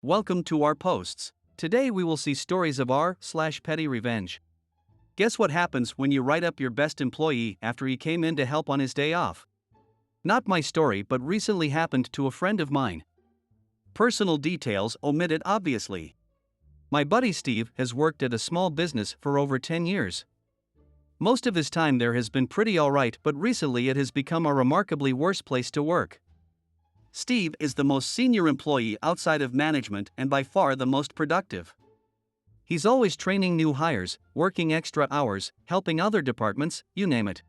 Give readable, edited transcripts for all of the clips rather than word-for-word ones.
Welcome to our posts. Today we will see stories of r/Pettyrevenge. Guess what happens when you write up your best employee after he came in to help on his day off? Not my story, but recently happened to a friend of mine. Personal details omitted obviously. My buddy Steve has worked at a small business for over 10 years. Most of his time there has been pretty alright, but recently it has become a remarkably worse place to work. Steve is the most senior employee outside of management and by far the most productive. He's always training new hires, working extra hours, helping other departments, you name it.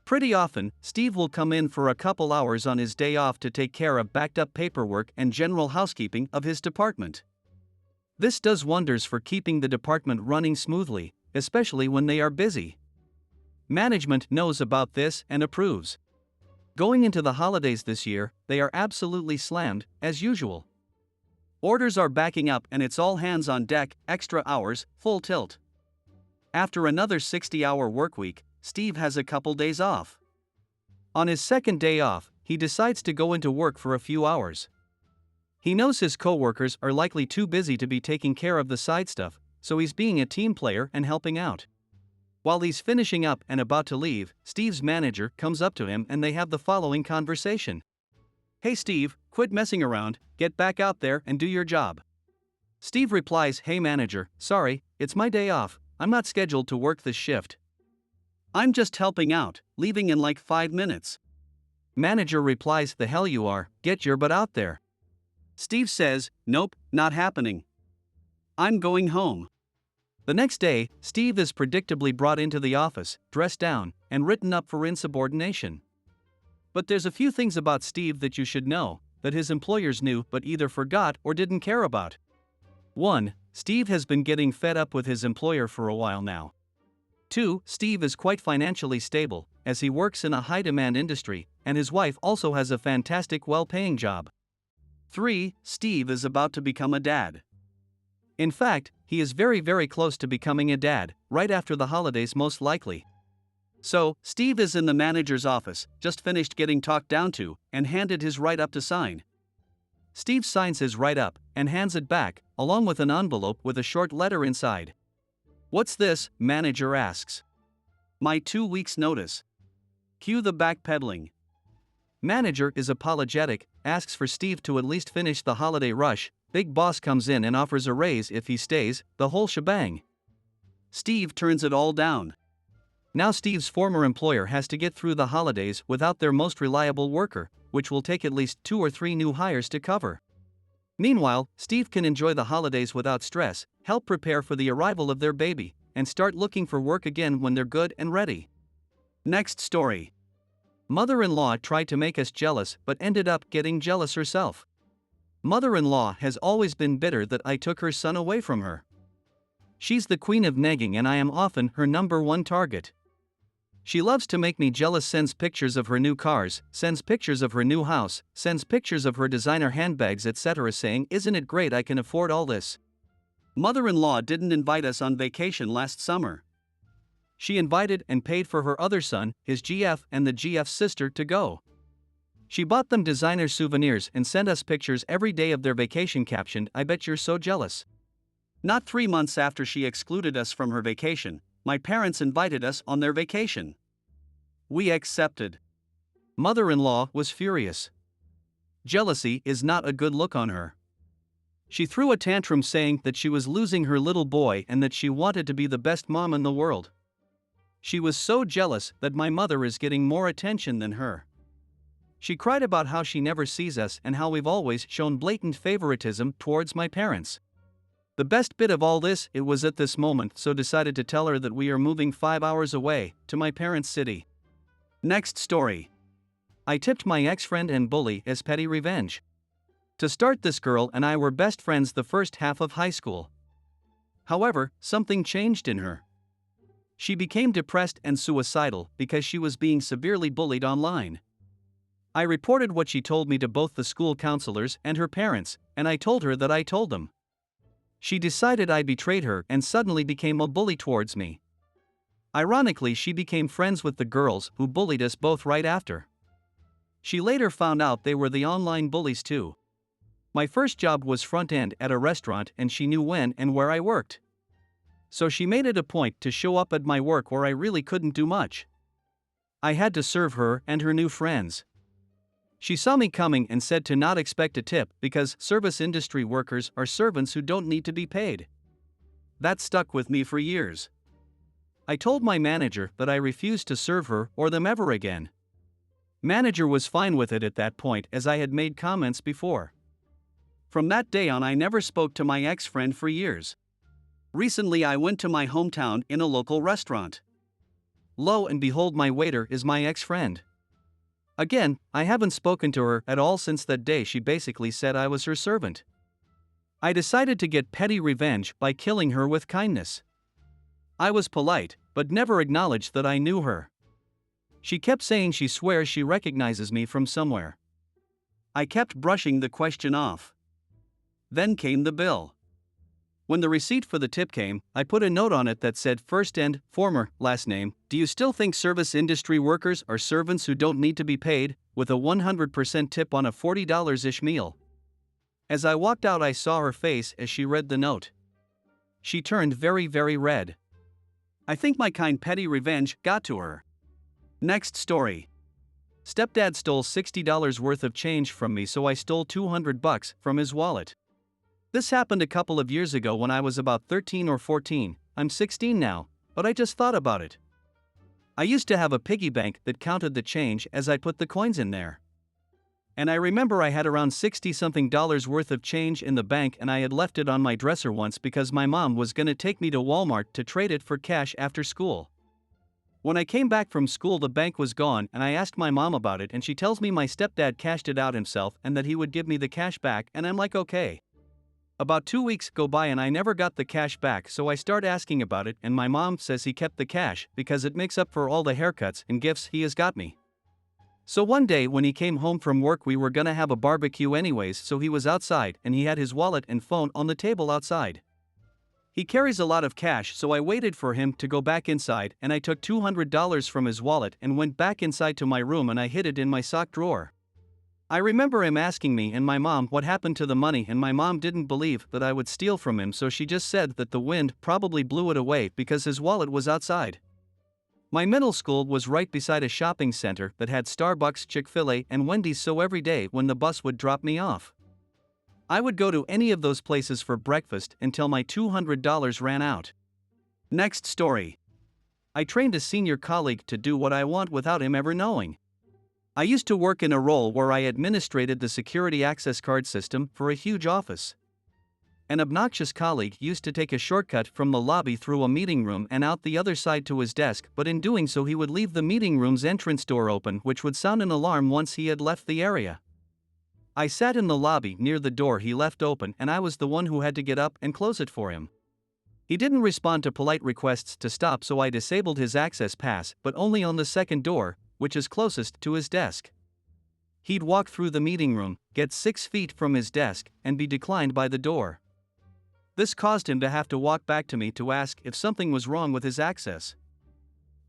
Pretty often, Steve will come in for a couple hours on his day off to take care of backed up paperwork and general housekeeping of his department. This does wonders for keeping the department running smoothly, especially when they are busy. Management knows about this and approves. Going into the holidays this year, they are absolutely slammed, as usual. Orders are backing up and it's all hands on deck, extra hours, full tilt. After another 60-hour workweek, Steve has a couple days off. On his second day off, he decides to go into work for a few hours. He knows his coworkers are likely too busy to be taking care of the side stuff, so he's being a team player and helping out. While he's finishing up and about to leave, Steve's manager comes up to him and they have the following conversation. "Hey Steve, quit messing around, get back out there and do your job." Steve replies, "Hey manager, sorry, it's my day off, I'm not scheduled to work this shift. I'm just helping out, leaving in like 5 minutes." Manager replies, "The hell you are, get your butt out there." Steve says, "Nope, not happening. I'm going home." The next day, Steve is predictably brought into the office, dressed down, and written up for insubordination. But there's a few things about Steve that you should know, that his employers knew but either forgot or didn't care about. 1. Steve has been getting fed up with his employer for a while now. 2. Steve is quite financially stable, as he works in a high-demand industry, and his wife also has a fantastic well-paying job. 3. Steve is about to become a dad. In fact, he is very close to becoming a dad, right after the holidays most likely. So, Steve is in the manager's office, just finished getting talked down to, and handed his write-up to sign. Steve signs his write-up, and hands it back, along with an envelope with a short letter inside. "What's this?" manager asks. "My 2 weeks' notice." Cue the backpedaling. Manager is apologetic, asks for Steve to at least finish the holiday rush. Big boss comes in and offers a raise if he stays, the whole shebang. Steve turns it all down. Now Steve's former employer has to get through the holidays without their most reliable worker, which will take at least 2 or 3 new hires to cover. Meanwhile, Steve can enjoy the holidays without stress, help prepare for the arrival of their baby, and start looking for work again when they're good and ready. Next story. Mother-in-law tried to make us jealous but ended up getting jealous herself. Mother-in-law has always been bitter that I took her son away from her. She's the queen of nagging and I am often her number one target. She loves to make me jealous, sends pictures of her new cars, sends pictures of her new house, sends pictures of her designer handbags, etc., saying, "Isn't it great I can afford all this?" Mother-in-law didn't invite us on vacation last summer. She invited and paid for her other son, his GF, and the GF's sister to go. She bought them designer souvenirs and sent us pictures every day of their vacation, captioned, "I bet you're so jealous." Not 3 months after she excluded us from her vacation, my parents invited us on their vacation. We accepted. Mother-in-law was furious. Jealousy is not a good look on her. She threw a tantrum saying that she was losing her little boy and that she wanted to be the best mom in the world. She was so jealous that my mother is getting more attention than her. She cried about how she never sees us and how we've always shown blatant favoritism towards my parents. The best bit of all this, it was at this moment, so decided to tell her that we are moving 5 hours away, to my parents' city. Next story. I tipped my ex-friend and bully as petty revenge. To start, this girl and I were best friends the first half of high school. However, something changed in her. She became depressed and suicidal because she was being severely bullied online. I reported what she told me to both the school counselors and her parents, and I told her that I told them. She decided I betrayed her and suddenly became a bully towards me. Ironically, she became friends with the girls who bullied us both right after. She later found out they were the online bullies too. My first job was front end at a restaurant and she knew when and where I worked. So she made it a point to show up at my work where I really couldn't do much. I had to serve her and her new friends. She saw me coming and said to not expect a tip because service industry workers are servants who don't need to be paid. That stuck with me for years. I told my manager that I refused to serve her or them ever again. Manager was fine with it at that point as I had made comments before. From that day on I never spoke to my ex-friend for years. Recently I went to my hometown in a local restaurant. Lo and behold, my waiter is my ex-friend. Again, I haven't spoken to her at all since that day. She basically said I was her servant. I decided to get petty revenge by killing her with kindness. I was polite, but never acknowledged that I knew her. She kept saying she swears she recognizes me from somewhere. I kept brushing the question off. Then came the bill. When the receipt for the tip came, I put a note on it that said first and former last name. Do you still think service industry workers are servants who don't need to be paid, with a 100% tip on a $40-ish meal? As I walked out I saw her face as she read the note. She turned very, very red. I think my kind petty revenge got to her. Next story. Stepdad stole $60 worth of change from me, so I stole $200 from his wallet. This happened a couple of years ago when I was about 13 or 14, I'm 16 now, but I just thought about it. I used to have a piggy bank that counted the change as I put the coins in there. And I remember I had around $60-something worth of change in the bank and I had left it on my dresser once because my mom was gonna take me to Walmart to trade it for cash after school. When I came back from school the bank was gone and I asked my mom about it and she tells me my stepdad cashed it out himself and that he would give me the cash back, and I'm like, okay. About 2 weeks go by and I never got the cash back, so I start asking about it and my mom says he kept the cash because it makes up for all the haircuts and gifts he has got me. So one day when he came home from work we were gonna have a barbecue anyways, so he was outside and he had his wallet and phone on the table outside. He carries a lot of cash, so I waited for him to go back inside and I took $200 from his wallet and went back inside to my room and I hid it in my sock drawer. I remember him asking me and my mom what happened to the money, and my mom didn't believe that I would steal from him, so she just said that the wind probably blew it away because his wallet was outside. My middle school was right beside a shopping center that had Starbucks, Chick-fil-A, and Wendy's, so every day when the bus would drop me off, I would go to any of those places for breakfast until my $200 ran out. Next story. I trained a senior colleague to do what I want without him ever knowing. I used to work in a role where I administrated the security access card system for a huge office. An obnoxious colleague used to take a shortcut from the lobby through a meeting room and out the other side to his desk, but in doing so he would leave the meeting room's entrance door open, which would sound an alarm once he had left the area. I sat in the lobby near the door he left open and I was the one who had to get up and close it for him. He didn't respond to polite requests to stop, so I disabled his access pass, but only on the second door, which is closest to his desk. He'd walk through the meeting room, get 6 feet from his desk, and be declined by the door. This caused him to have to walk back to me to ask if something was wrong with his access.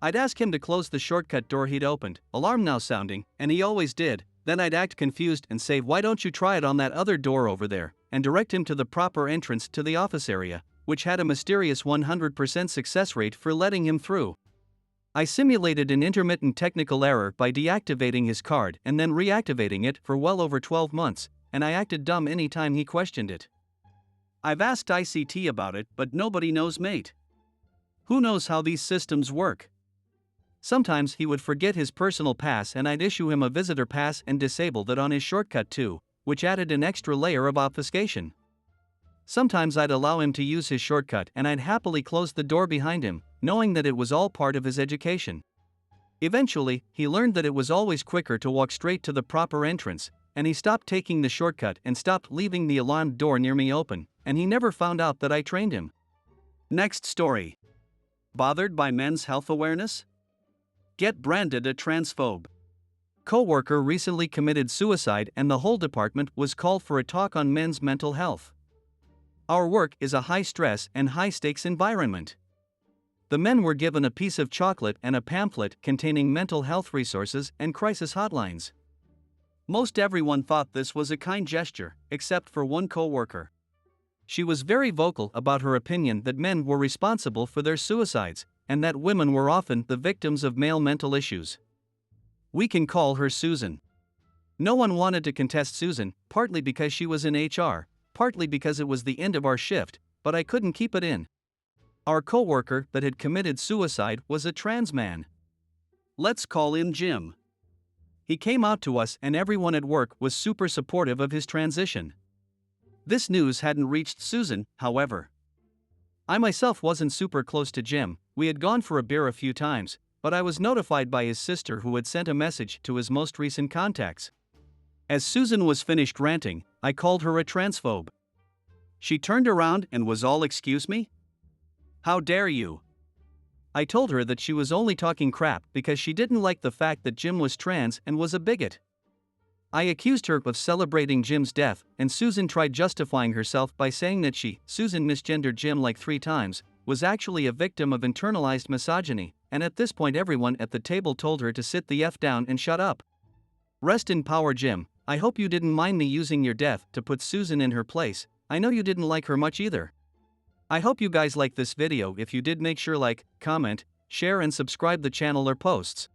I'd ask him to close the shortcut door he'd opened, alarm now sounding, and he always did. Then I'd act confused and say, "Why don't you try it on that other door over there?" and direct him to the proper entrance to the office area, which had a mysterious 100% success rate for letting him through. I simulated an intermittent technical error by deactivating his card and then reactivating it for well over 12 months, and I acted dumb anytime he questioned it. I've asked ICT about it, but nobody knows, mate. Who knows how these systems work? Sometimes he would forget his personal pass and I'd issue him a visitor pass and disable that on his shortcut too, which added an extra layer of obfuscation. Sometimes I'd allow him to use his shortcut and I'd happily close the door behind him, knowing that it was all part of his education. Eventually, he learned that it was always quicker to walk straight to the proper entrance, and he stopped taking the shortcut and stopped leaving the alarmed door near me open, and he never found out that I trained him. Next story. Bothered by men's health awareness? Get branded a transphobe. Coworker recently committed suicide and the whole department was called for a talk on men's mental health. Our work is a high-stress and high-stakes environment. The men were given a piece of chocolate and a pamphlet containing mental health resources and crisis hotlines. Most everyone thought this was a kind gesture, except for one coworker. She was very vocal about her opinion that men were responsible for their suicides, and that women were often the victims of male mental issues. We can call her Susan. No one wanted to contest Susan, partly because she was in HR, partly because it was the end of our shift, but I couldn't keep it in. Our coworker that had committed suicide was a trans man. Let's call him Jim. He came out to us and everyone at work was super supportive of his transition. This news hadn't reached Susan, however. I myself wasn't super close to Jim, we had gone for a beer a few times, but I was notified by his sister who had sent a message to his most recent contacts. As Susan was finished ranting, I called her a transphobe. She turned around and was all, "Excuse me? How dare you?" I told her that she was only talking crap because she didn't like the fact that Jim was trans and was a bigot. I accused her of celebrating Jim's death, and Susan tried justifying herself by saying that Susan misgendered Jim like 3 times, was actually a victim of internalized misogyny, and at this point everyone at the table told her to sit the F down and shut up. Rest in power, Jim. I hope you didn't mind me using your death to put Susan in her place. I know you didn't like her much either. I hope you guys like this video. If you did, make sure like, comment, share and subscribe the channel or posts.